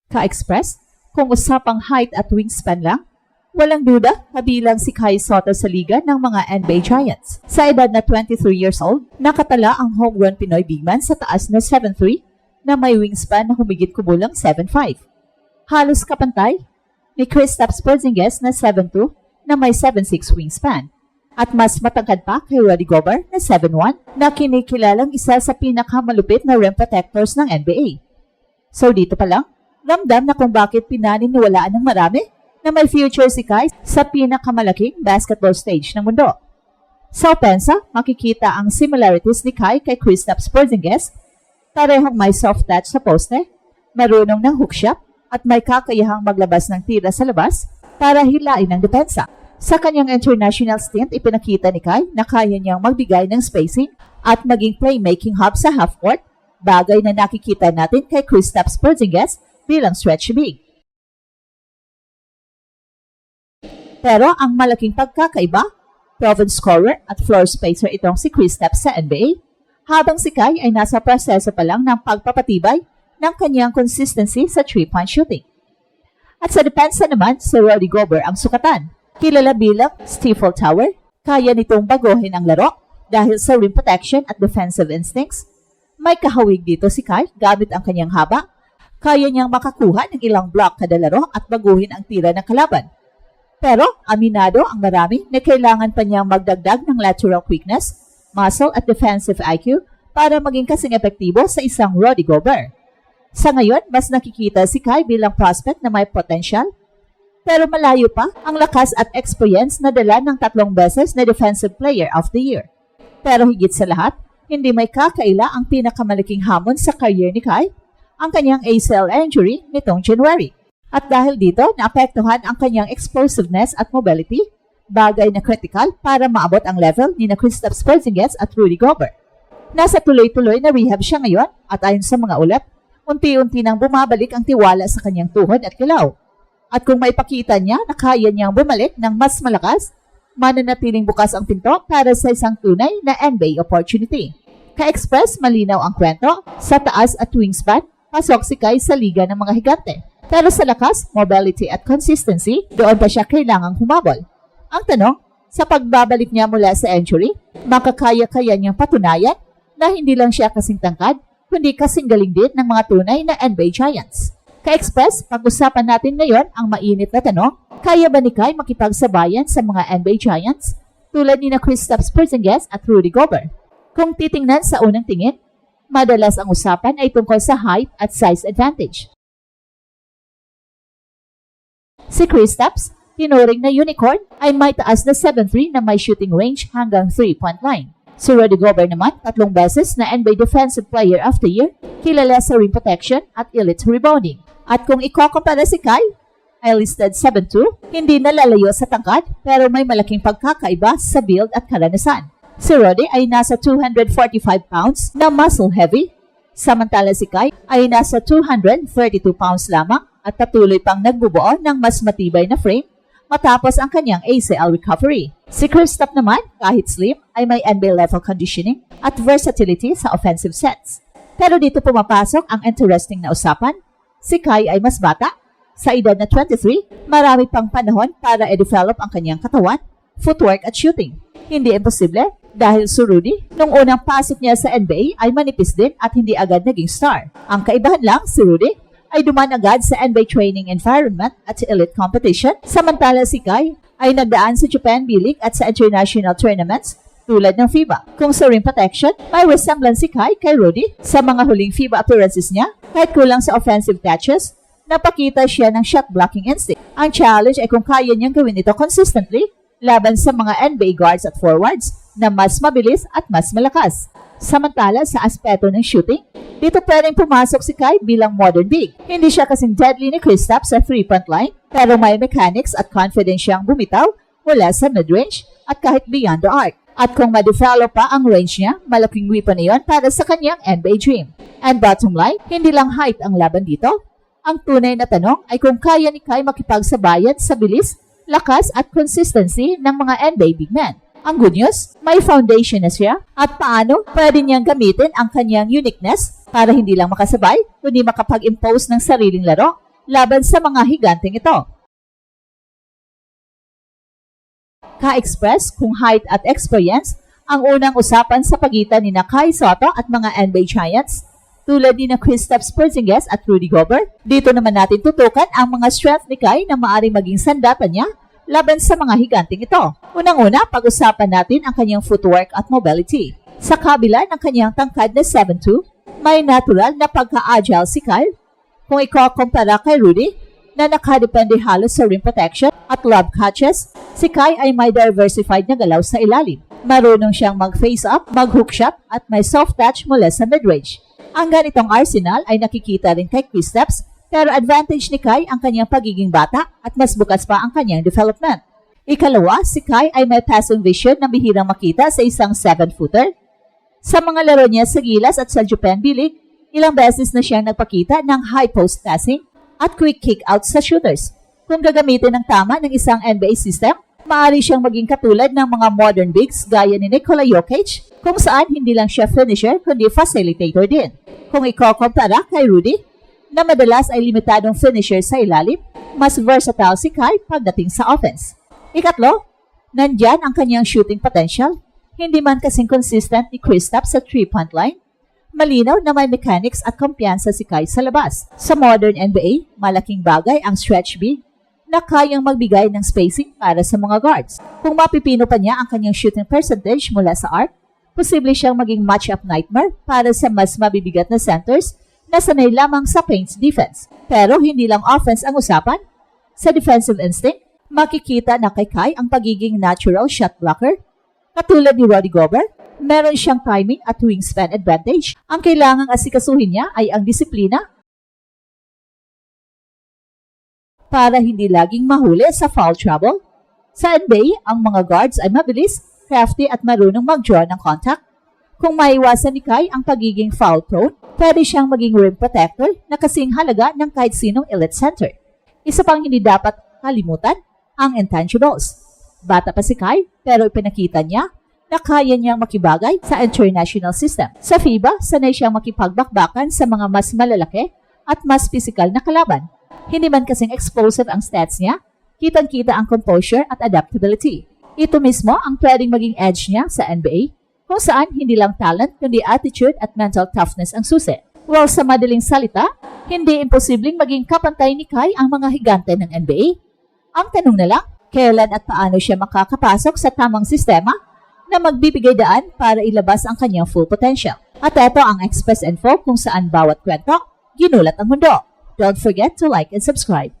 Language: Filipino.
Ka-Express, kung usapang height at wingspan lang, walang duda, kabilang si Kai Sotto sa liga ng mga NBA Giants. Sa edad na 23 years old, nakatala ang homegrown Pinoy big man sa taas na 7'3" na may wingspan na humigit kumulang 7'5". Halos kapantay ni Kristaps Porzingis na 7'2" na may 7'6" wingspan. At mas matangkad pa kay Rudy Gobert na 7'1" na kinikilalang isa sa pinakamalupit na rim protectors ng NBA. So dito pa lang, ramdam na kung bakit pinaniniwalaan ng marami na may future si Kai sa pinakamalaking basketball stage ng mundo. Sa opensa, makikita ang similarities ni Kai kay Kristaps Porzingis. Parehong may soft touch sa poste, marunong ng hook shot, at may kakayahang maglabas ng tira sa labas para hilain ang depensa. Sa kanyang international stint, ipinakita ni Kai na kaya niyang magbigay ng spacing at maging playmaking hub sa half-court, bagay na nakikita natin kay Kristaps Porzingis bilang stretch big. Pero ang malaking pagkakaiba, proven scorer at floor spacer itong si Kristaps sa NBA, habang si Kai ay nasa proseso pa lang ng pagpapatibay ng kanyang consistency sa 3-point shooting. At sa depensa naman, si Rudy Gobert ang sukatan. Kilala bilang Stifle Tower, kaya nitong baguhin ang laro dahil sa rim protection at defensive instincts. May kahawig dito si Kai gamit ang kanyang haba. Kaya niyang makakuha ng ilang block kada laro at baguhin ang tira ng kalaban. Pero aminado ang marami na kailangan pa niyang magdagdag ng lateral quickness, muscle at defensive IQ para maging kasing epektibo sa isang Rudy Gobert. Sa ngayon, mas nakikita si Kai bilang prospect na may potential, pero malayo pa ang lakas at experience na dala ng 3 beses na Defensive Player of the Year. Pero higit sa lahat, hindi may kakaila ang pinakamalaking hamon sa career ni Kai, ang kanyang ACL injury nitong January. At dahil dito, naapektuhan ang kanyang explosiveness at mobility, bagay na critical para maabot ang level ni Kristaps Porzingis at Rudy Gobert. Nasa tuloy-tuloy na rehab siya ngayon at ayon sa mga ulat, unti-unti nang bumabalik ang tiwala sa kanyang tuhod at kilaw. At kung maipakita niya na kaya niyang bumalik ng mas malakas, mananatiling bukas ang pinto para sa isang tunay na NBA opportunity. Ka-Express, malinaw ang kwento, sa taas at wingspan, pasok si Kai sa liga ng mga higante. Pero sa lakas, mobility at consistency, doon pa siya kailangang humabol. Ang tanong, sa pagbabalik niya mula sa injury, makakaya-kaya niyang patunayan na hindi lang siya kasing tangkad, kundi kasing galing din ng mga tunay na NBA Giants. Ka-Express, pag-usapan natin ngayon ang mainit na tanong, kaya ba ni Kai makipagsabayan sa mga NBA Giants tulad ni Kristaps Porzingis at Rudy Gobert? Kung titingnan sa unang tingin, madalas ang usapan ay tungkol sa height at size advantage. Si Kristaps, tinuring na unicorn, ay may taas na 7'3" na may shooting range hanggang 3-point line. Si Rudy Gobert naman, 3 beses na NBA Defensive Player of the Year, kilala sa rim protection at elite rebounding. At kung ikukumpara si Kai, ay listed 7'2", hindi nalalayo sa tangkad pero may malaking pagkakaiba sa build at karanasan. Si Rudy ay nasa 245 pounds na muscle heavy, samantala si Kai ay nasa 232 pounds lamang at patuloy pang nagbubuo ng mas matibay na frame matapos ang kanyang ACL recovery. Si Kristaps naman, kahit slim, ay may NBA level conditioning at versatility sa offensive sets. Pero dito pumapasok ang interesting na usapan. Si Kai ay mas bata. Sa edad na 23, marami pang panahon para i-develop ang kanyang katawan, footwork at shooting. Hindi imposible dahil si Rudy, nung unang pasok niya sa NBA ay manipis din at hindi agad naging star. Ang kaibahan lang, si Rudy ay dumaan agad sa NBA training environment at elite competition, samantala si Kai ay nagdaan sa Japan B-League at sa international tournaments tulad ng FIBA. Kung sa rim protection, may resemblance si Kai kay Rudy sa mga huling FIBA appearances niya, kahit kulang sa offensive catches, napakita siya ng shot blocking instinct. Ang challenge ay kung kaya niyang gawin ito consistently laban sa mga NBA guards at forwards na mas mabilis at mas malakas. Samantala sa aspeto ng shooting, dito pwedeng pumasok si Kai bilang modern big. Hindi siya kasing deadly ni Kristaps sa 3-point line, pero may mechanics at confidence siyang bumitaw mula sa mid-range at kahit beyond the arc. At kung ma-develop pa ang range niya, malaking weapon na yun para sa kanyang NBA dream. And bottom line, hindi lang height ang laban dito. Ang tunay na tanong ay kung kaya ni Kai makipagsabayan sa bilis, lakas at consistency ng mga NBA big men. Ang good news, may foundation na siya at paano pwede niyang gamitin ang kanyang uniqueness para hindi lang makasabay, kundi makapag-impose ng sariling laro laban sa mga higanteng ito. Ka-express kung height at experience ang unang usapan sa pagitan ni Kai Sotto at mga NBA Giants tulad ni Kristaps Porzingis at Rudy Gobert. Dito naman natin tutukan ang mga strength ni Kai na maaaring maging sandata niya laban sa mga higanteng ito. Unang-una, pag-usapan natin ang kanyang footwork at mobility. Sa kabila ng kanyang tangkad na 7'2", may natural na pagka-agile si Kyle. Kung ikukumpara kay Rudy, na nakadepende halos sa rim protection at lob catches, si Kai ay may diversified na galaw sa ilalim. Marunong siyang mag-face up, mag-hook shot at may soft touch mula sa mid-range. Ang ganitong arsenal ay nakikita rin kay Kristaps, pero advantage ni Kai ang kanyang pagiging bata at mas bukas pa ang kanyang development. Ikalawa, si Kai ay may passing vision na bihirang makita sa isang 7-footer. Sa mga laro niya sa Gilas at sa Japan B-League, ilang beses na siyang nagpakita ng high post passing at quick kick-out sa shooters. Kung gagamitin ng tama ng isang NBA system, maaari siyang maging katulad ng mga modern bigs gaya ni Nikola Jokic, kung saan hindi lang siya finisher kundi facilitator din. Kung ikukumpara kay Rudy, na madalas ay limitadong finisher sa ilalim, mas versatile si Kai pagdating sa offense. Ikatlo, nandyan ang kanyang shooting potential, hindi man kasing consistent ni Kristaps sa 3-point line. Malinaw na may mechanics at kumpiyansa si Kai sa labas. Sa modern NBA, malaking bagay ang stretch big na kayang magbigay ng spacing para sa mga guards. Kung mapipino pa niya ang kanyang shooting percentage mula sa arc, posible siyang maging matchup nightmare para sa mas mabibigat na centers na sanay lamang sa paint defense. Pero hindi lang offense ang usapan. Sa defensive instinct, makikita na kay Kai ang pagiging natural shot blocker. Katulad ni Rudy Gobert, meron siyang timing at wingspan advantage. Ang kailangang asikasuhin niya ay ang disiplina para hindi laging mahuli sa foul trouble. Sa NBA, ang mga guards ay mabilis, crafty at marunong mag-draw ng contact. Kung maiwasan ni Kai ang pagiging foul prone, pwede siyang maging rim protector na kasing halaga ng kahit sinong elite center. Isa pang hindi dapat kalimutan, ang intangibles. Bata pa si Kai, pero ipinakita niya na kaya niyang makibagay sa international system. Sa FIBA, sanay siyang makipagbakbakan sa mga mas malalaki at mas physical na kalaban. Hindi man kasing explosive ang stats niya, kitang-kita ang composure at adaptability. Ito mismo ang pwedeng maging edge niya sa NBA, kung saan hindi lang talent kundi attitude at mental toughness ang susi. Well, sa madaling salita, hindi imposibleng maging kapantay ni Kai ang mga higante ng NBA. Ang tanong na lang, kailan at paano siya makakapasok sa tamang sistema na magbibigay daan para ilabas ang kanyang full potential. At ito ang Express Info kung saan bawat kwento, ginulat ang mundo. Don't forget to like and subscribe.